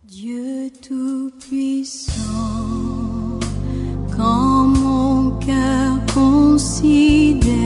Dieu Tout-Puissant, quand mon cœur considère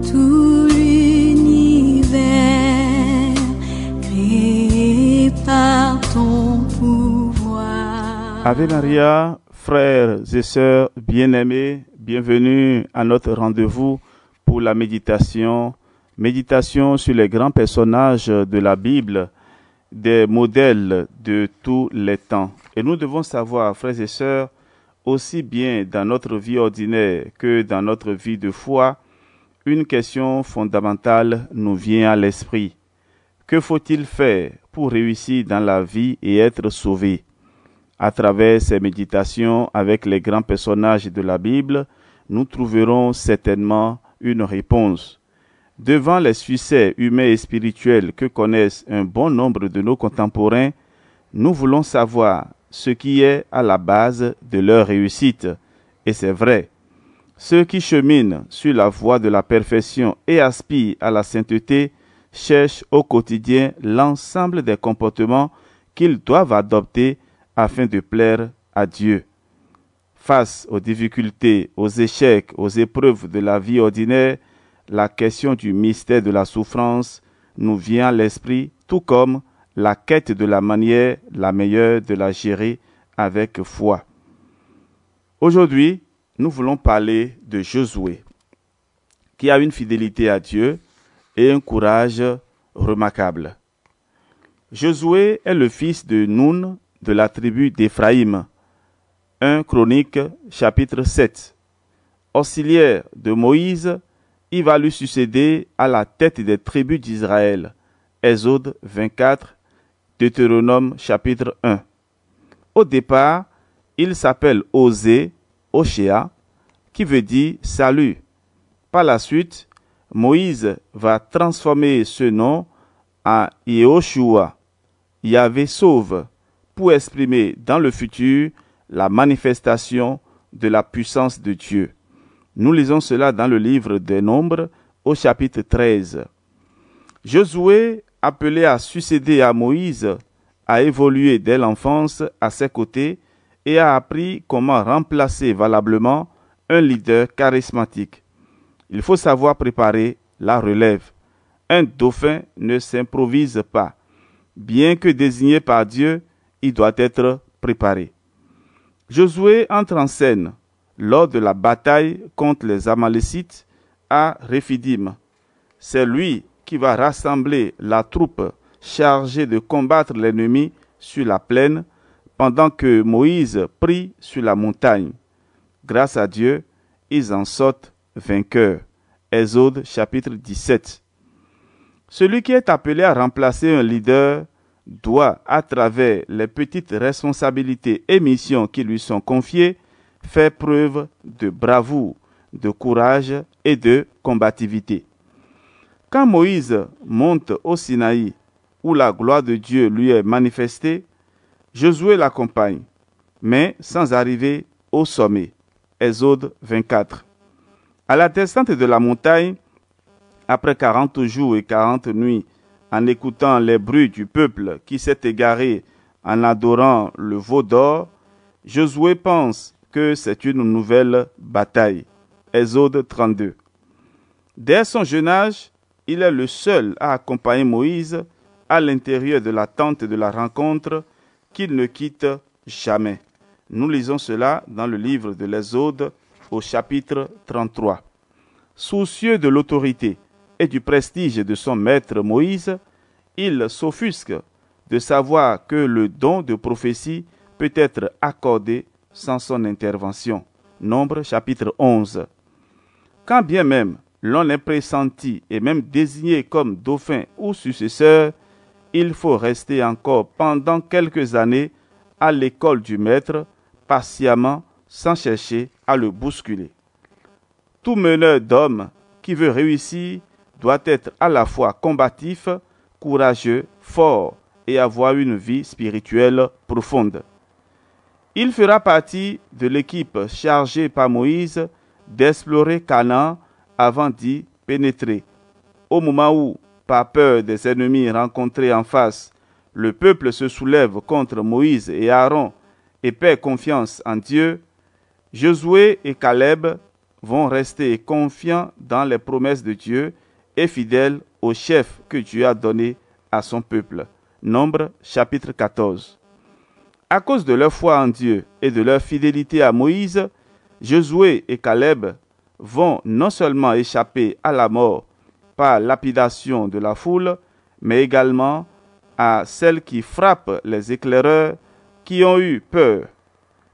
tout l'univers créé par ton pouvoir. Ave Maria, frères et sœurs bien-aimés, bienvenue à notre rendez-vous pour la méditation sur les grands personnages de la Bible, des modèles de tous les temps. Et nous devons savoir, frères et sœurs, aussi bien dans notre vie ordinaire que dans notre vie de foi, une question fondamentale nous vient à l'esprit. Que faut-il faire pour réussir dans la vie et être sauvé? À travers ces méditations avec les grands personnages de la Bible, nous trouverons certainement une réponse. Devant les succès humains et spirituels que connaissent un bon nombre de nos contemporains, nous voulons savoir ce qui est à la base de leur réussite. Et c'est vrai, ceux qui cheminent sur la voie de la perfection et aspirent à la sainteté cherchent au quotidien l'ensemble des comportements qu'ils doivent adopter afin de plaire à Dieu. Face aux difficultés, aux échecs, aux épreuves de la vie ordinaire, la question du mystère de la souffrance nous vient à l'esprit, tout comme la quête de la manière la meilleure de la gérer avec foi. Aujourd'hui, nous voulons parler de Josué, qui a une fidélité à Dieu et un courage remarquable. Josué est le fils de Nun de la tribu d'Éphraïm. 1 Chroniques, chapitre 7. Auxiliaire de Moïse, il va lui succéder à la tête des tribus d'Israël. Exode 24, Deutéronome chapitre 1. Au départ, il s'appelle Osée, Oshéa, qui veut dire salut. Par la suite, Moïse va transformer ce nom en Yehoshua, Yahvé sauve, pour exprimer dans le futur la manifestation de la puissance de Dieu. Nous lisons cela dans le livre des Nombres au chapitre 13. Josué, appelé à succéder à Moïse, a évolué dès l'enfance à ses côtés et a appris comment remplacer valablement un leader charismatique. Il faut savoir préparer la relève. Un dauphin ne s'improvise pas. Bien que désigné par Dieu, il doit être préparé. Josué entre en scène lors de la bataille contre les Amalécites à Réphidim. C'est lui qui va rassembler la troupe chargée de combattre l'ennemi sur la plaine pendant que Moïse prie sur la montagne. Grâce à Dieu, ils en sortent vainqueurs. Exode chapitre 17. Celui qui est appelé à remplacer un leader doit, à travers les petites responsabilités et missions qui lui sont confiées, faire preuve de bravoure, de courage et de combativité. Quand Moïse monte au Sinaï, où la gloire de Dieu lui est manifestée, Josué l'accompagne, mais sans arriver au sommet. Exode 24. À la descente de la montagne, après 40 jours et 40 nuits, en écoutant les bruits du peuple qui s'est égaré en adorant le veau d'or, Josué pense que c'est une nouvelle bataille. Exode 32. Dès son jeune âge, il est le seul à accompagner Moïse à l'intérieur de la tente de la rencontre qu'il ne quitte jamais. Nous lisons cela dans le livre de l'Exode au chapitre 33. Soucieux de l'autorité et du prestige de son maître Moïse, il s'offusque de savoir que le don de prophétie peut être accordé sans son intervention. Nombre chapitre 11. Quand bien même l'on est pressenti et même désigné comme dauphin ou successeur, il faut rester encore pendant quelques années à l'école du maître, patiemment, sans chercher à le bousculer. Tout meneur d'hommes qui veut réussir doit être à la fois combatif, courageux, fort et avoir une vie spirituelle profonde. Il fera partie de l'équipe chargée par Moïse d'explorer Canaan avant d'y pénétrer. Au moment où par peur des ennemis rencontrés en face, le peuple se soulève contre Moïse et Aaron et perd confiance en Dieu, Josué et Caleb vont rester confiants dans les promesses de Dieu et fidèles au chef que Dieu a donné à son peuple. Nombre chapitre 14. À cause de leur foi en Dieu et de leur fidélité à Moïse, Josué et Caleb vont non seulement échapper à la mort par lapidation de la foule, mais également à celle qui frappe les éclaireurs qui ont eu peur.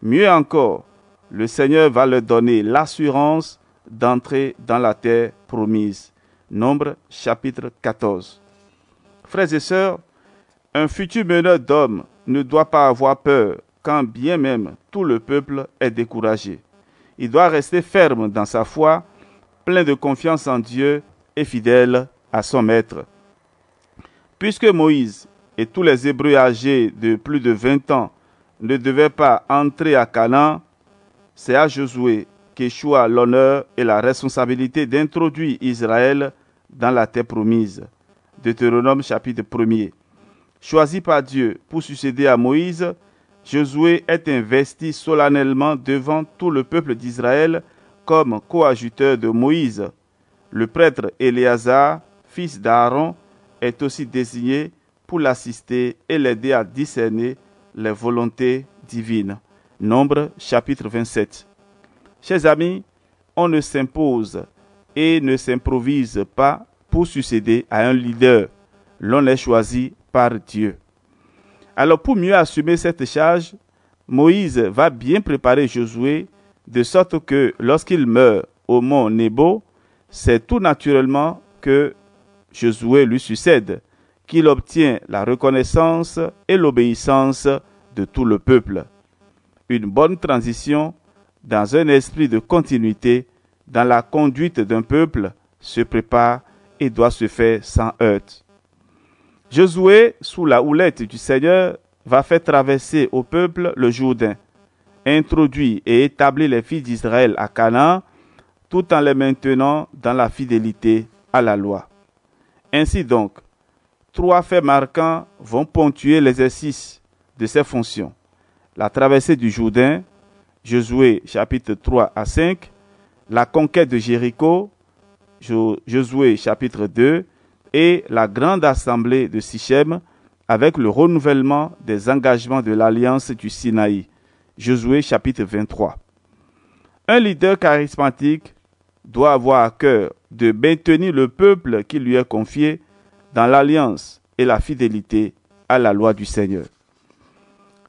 Mieux encore, le Seigneur va leur donner l'assurance d'entrer dans la terre promise. Nombre chapitre 14. Frères et sœurs, un futur meneur d'hommes ne doit pas avoir peur quand bien même tout le peuple est découragé. Il doit rester ferme dans sa foi, plein de confiance en Dieu et fidèle à son maître. Puisque Moïse et tous les Hébreux âgés de plus de 20 ans ne devaient pas entrer à Canaan, c'est à Josué qu'échoua l'honneur et la responsabilité d'introduire Israël dans la terre promise. Deutéronome chapitre 1er. Choisi par Dieu pour succéder à Moïse, Josué est investi solennellement devant tout le peuple d'Israël comme coadjuteur de Moïse. Le prêtre Éléazar, fils d'Aaron, est aussi désigné pour l'assister et l'aider à discerner les volontés divines. Nombre chapitre 27. Chers amis, on ne s'impose et ne s'improvise pas pour succéder à un leader. L'on est choisi par Dieu. Alors pour mieux assumer cette charge, Moïse va bien préparer Josué de sorte que lorsqu'il meurt au mont Nebo, c'est tout naturellement que Josué lui succède, qu'il obtient la reconnaissance et l'obéissance de tout le peuple. Une bonne transition dans un esprit de continuité dans la conduite d'un peuple se prépare et doit se faire sans heurts. Josué, sous la houlette du Seigneur, va faire traverser au peuple le Jourdain, introduire et établir les fils d'Israël à Canaan, tout en les maintenant dans la fidélité à la loi. Ainsi donc, 3 faits marquants vont ponctuer l'exercice de ces fonctions. La traversée du Jourdain, Josué chapitre 3 à 5, la conquête de Jéricho, Josué chapitre 2, et la grande assemblée de Sichem avec le renouvellement des engagements de l'alliance du Sinaï. Josué chapitre 23. Un leader charismatique doit avoir à cœur de maintenir le peuple qui lui est confié dans l'alliance et la fidélité à la loi du Seigneur.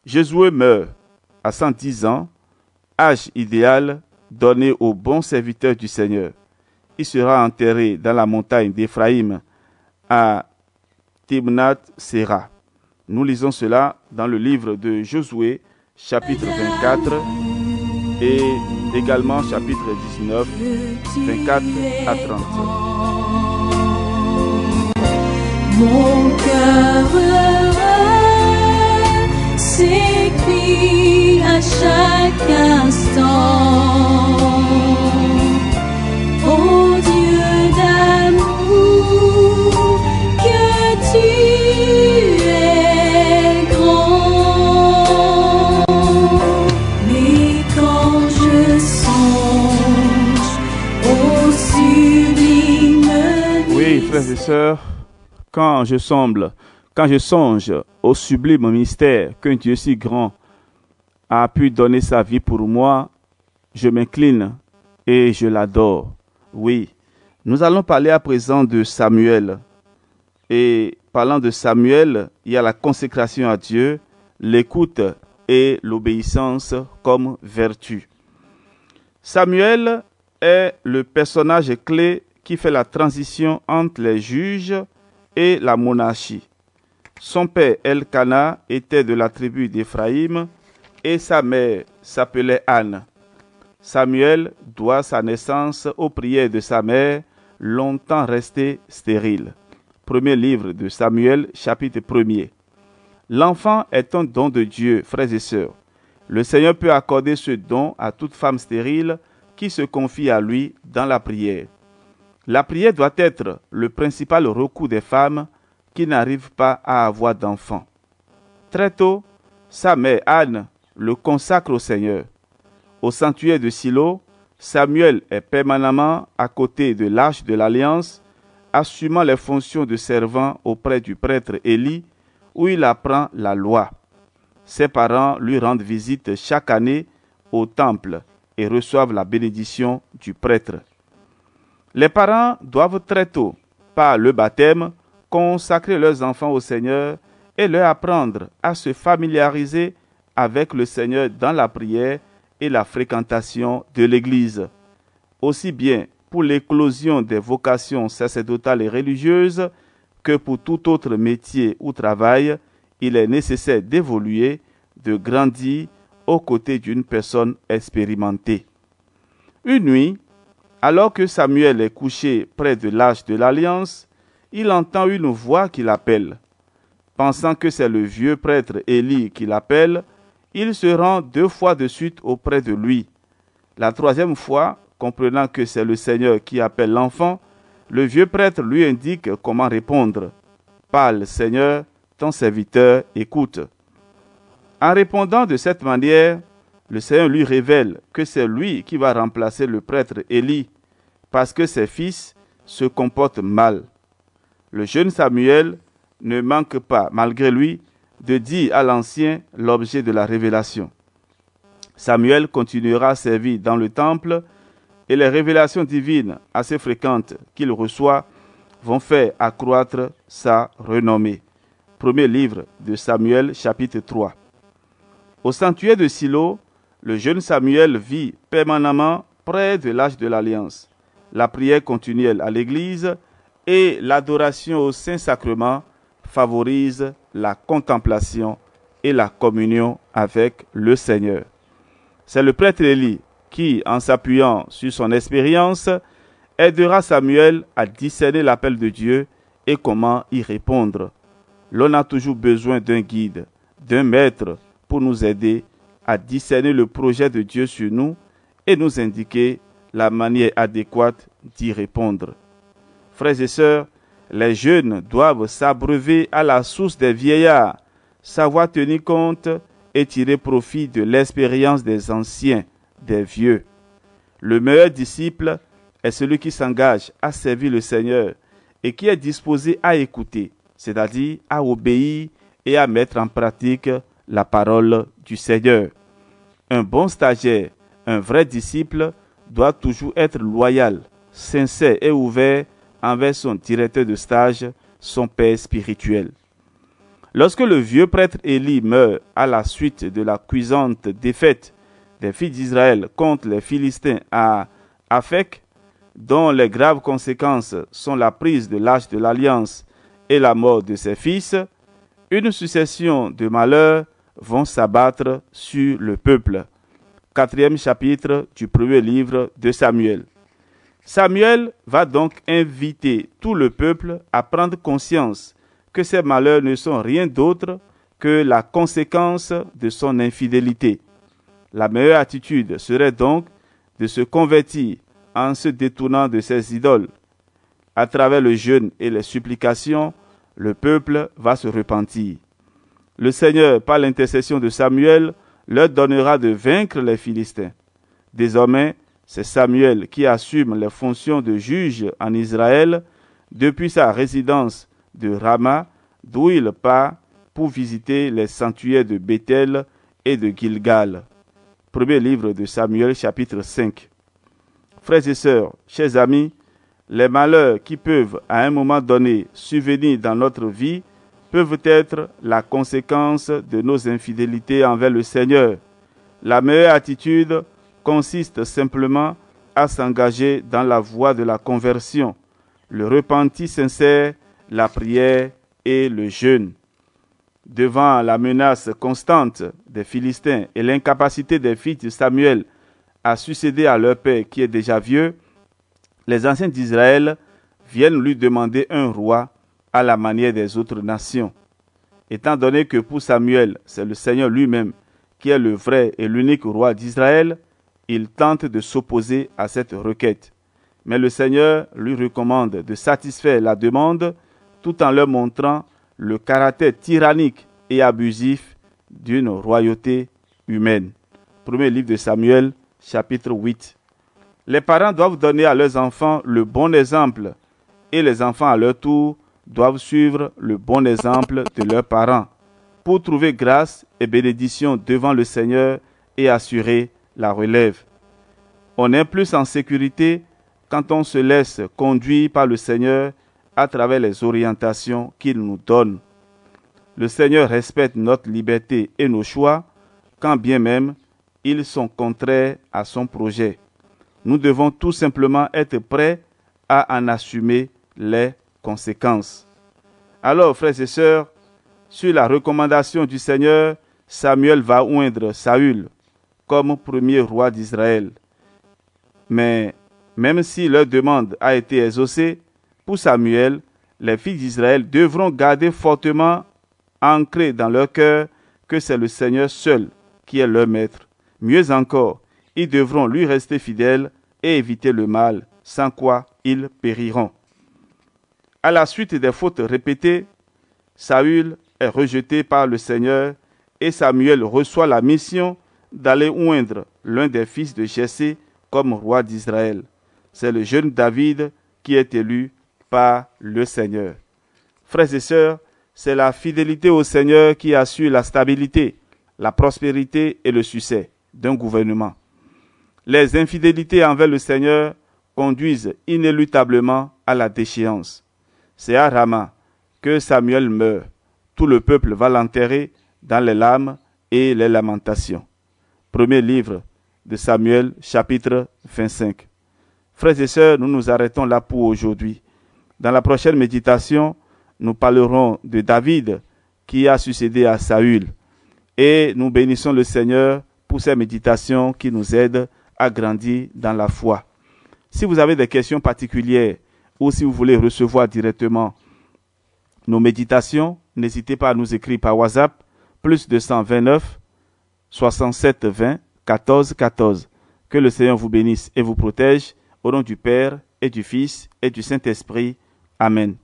Josué meurt à 110 ans, âge idéal donné aux bons serviteurs du Seigneur. Il sera enterré dans la montagne d'Éphraïm à Timnath-Séra. Nous lisons cela dans le livre de Josué, chapitre 24, et également chapitre 19, 24 à 30. Mon cœur heureux s'écrie à chaque instant. Ô Dieu d'amour, que tu es grand. Mais quand je songe au sublime Oui, frères et sœurs, quand je songe au sublime mystère qu'un Dieu si grand a pu donner sa vie pour moi, je m'incline et je l'adore. Oui, nous allons parler à présent de Samuel. Et parlant de Samuel, il y a la consécration à Dieu, l'écoute et l'obéissance comme vertu. Samuel est le personnage clé qui fait la transition entre les juges et la monarchie. Son père Elkana était de la tribu d'Éphraïm et sa mère s'appelait Anne. Samuel doit sa naissance aux prières de sa mère, longtemps restée stérile. Premier livre de Samuel, chapitre 1er. L'enfant est un don de Dieu, frères et sœurs. Le Seigneur peut accorder ce don à toute femme stérile qui se confie à lui dans la prière. La prière doit être le principal recours des femmes qui n'arrivent pas à avoir d'enfants. Très tôt, sa mère Anne le consacre au Seigneur. Au sanctuaire de Silo, Samuel est permanemment à côté de l'arche de l'Alliance, assumant les fonctions de servant auprès du prêtre Élie, où il apprend la loi. Ses parents lui rendent visite chaque année au temple et reçoivent la bénédiction du prêtre. Les parents doivent très tôt, par le baptême, consacrer leurs enfants au Seigneur et leur apprendre à se familiariser avec le Seigneur dans la prière et la fréquentation de l'Église. Aussi bien pour l'éclosion des vocations sacerdotales et religieuses que pour tout autre métier ou travail, il est nécessaire d'évoluer, de grandir aux côtés d'une personne expérimentée. Une nuit, alors que Samuel est couché près de l'arche de l'Alliance, il entend une voix qui l'appelle. Pensant que c'est le vieux prêtre Élie qui l'appelle, il se rend 2 fois de suite auprès de lui. La 3e fois, comprenant que c'est le Seigneur qui appelle l'enfant, le vieux prêtre lui indique comment répondre. « Parle, Seigneur, ton serviteur écoute. » En répondant de cette manière, le Seigneur lui révèle que c'est lui qui va remplacer le prêtre Élie, parce que ses fils se comportent mal. Le jeune Samuel ne manque pas, malgré lui, de dire à l'ancien l'objet de la révélation. Samuel continuera à servir dans le temple et les révélations divines assez fréquentes qu'il reçoit vont faire accroître sa renommée. Premier livre de Samuel, chapitre 3. Au sanctuaire de Silo, le jeune Samuel vit permanemment près de l'arche de l'Alliance. La prière continuelle à l'Église et l'adoration au Saint-Sacrement favorisent la contemplation et la communion avec le Seigneur. C'est le prêtre Élie qui, en s'appuyant sur son expérience, aidera Samuel à discerner l'appel de Dieu et comment y répondre. L'on a toujours besoin d'un guide, d'un maître pour nous aider à discerner le projet de Dieu sur nous et nous indiquer la manière adéquate d'y répondre. Frères et sœurs, les jeunes doivent s'abreuver à la source des vieillards, savoir tenir compte et tirer profit de l'expérience des anciens, des vieux. Le meilleur disciple est celui qui s'engage à servir le Seigneur et qui est disposé à écouter, c'est-à-dire à obéir et à mettre en pratique la parole du Seigneur. Un bon stagiaire, un vrai disciple, doit toujours être loyal, sincère et ouvert envers son directeur de stage, son père spirituel. Lorsque le vieux prêtre Élie meurt à la suite de la cuisante défaite des fils d'Israël contre les Philistins à Aphek, dont les graves conséquences sont la prise de l'arche de l'Alliance et la mort de ses fils, une succession de malheurs vont s'abattre sur le peuple. 4e chapitre du premier livre de Samuel. Samuel va donc inviter tout le peuple à prendre conscience que ces malheurs ne sont rien d'autre que la conséquence de son infidélité. La meilleure attitude serait donc de se convertir en se détournant de ses idoles. À travers le jeûne et les supplications, le peuple va se repentir. Le Seigneur, par l'intercession de Samuel, leur donnera de vaincre les Philistins. Désormais, c'est Samuel qui assume les fonctions de juge en Israël depuis sa résidence de Rama, d'où il part pour visiter les sanctuaires de Béthel et de Gilgal. Premier livre de Samuel, chapitre 5. Frères et sœurs, chers amis, les malheurs qui peuvent à un moment donné survenir dans notre vie peuvent être la conséquence de nos infidélités envers le Seigneur. La meilleure attitude consiste simplement à s'engager dans la voie de la conversion, le repentir sincère, la prière et le jeûne. Devant la menace constante des Philistins et l'incapacité des fils de Samuel à succéder à leur père qui est déjà vieux, les anciens d'Israël viennent lui demander un roi à la manière des autres nations. Étant donné que pour Samuel, c'est le Seigneur lui-même qui est le vrai et l'unique roi d'Israël, il tente de s'opposer à cette requête. Mais le Seigneur lui recommande de satisfaire la demande tout en leur montrant le caractère tyrannique et abusif d'une royauté humaine. Premier livre de Samuel, chapitre 8. Les parents doivent donner à leurs enfants le bon exemple et les enfants à leur tour doivent suivre le bon exemple de leurs parents pour trouver grâce et bénédiction devant le Seigneur et assurer la relève. On est plus en sécurité quand on se laisse conduire par le Seigneur à travers les orientations qu'il nous donne. Le Seigneur respecte notre liberté et nos choix, quand bien même ils sont contraires à son projet. Nous devons tout simplement être prêts à en assumer les conséquences. Alors, frères et sœurs, sur la recommandation du Seigneur, Samuel va oindre Saül comme premier roi d'Israël. Mais même si leur demande a été exaucée, pour Samuel, les filles d'Israël devront garder fortement ancré dans leur cœur que c'est le Seigneur seul qui est leur maître. Mieux encore, ils devront lui rester fidèles et éviter le mal, sans quoi ils périront. À la suite des fautes répétées, Saül est rejeté par le Seigneur et Samuel reçoit la mission d'aller oindre l'un des fils de Jessé comme roi d'Israël. C'est le jeune David qui est élu par le Seigneur. Frères et sœurs, c'est la fidélité au Seigneur qui assure la stabilité, la prospérité et le succès d'un gouvernement. Les infidélités envers le Seigneur conduisent inéluctablement à la déchéance. C'est à Rama que Samuel meurt. Tout le peuple va l'enterrer dans les larmes et les lamentations. Premier livre de Samuel, chapitre 25. Frères et sœurs, nous nous arrêtons là pour aujourd'hui. Dans la prochaine méditation, nous parlerons de David qui a succédé à Saül. Et nous bénissons le Seigneur pour ces méditations qui nous aident à grandir dans la foi. Si vous avez des questions particulières ou si vous voulez recevoir directement nos méditations, n'hésitez pas à nous écrire par WhatsApp, plus 229 67 20 14 14. Que le Seigneur vous bénisse et vous protège, au nom du Père et du Fils et du Saint-Esprit. Amen.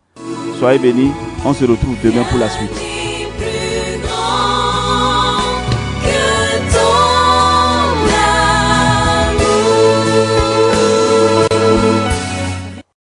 Soyez bénis, on se retrouve demain pour la suite.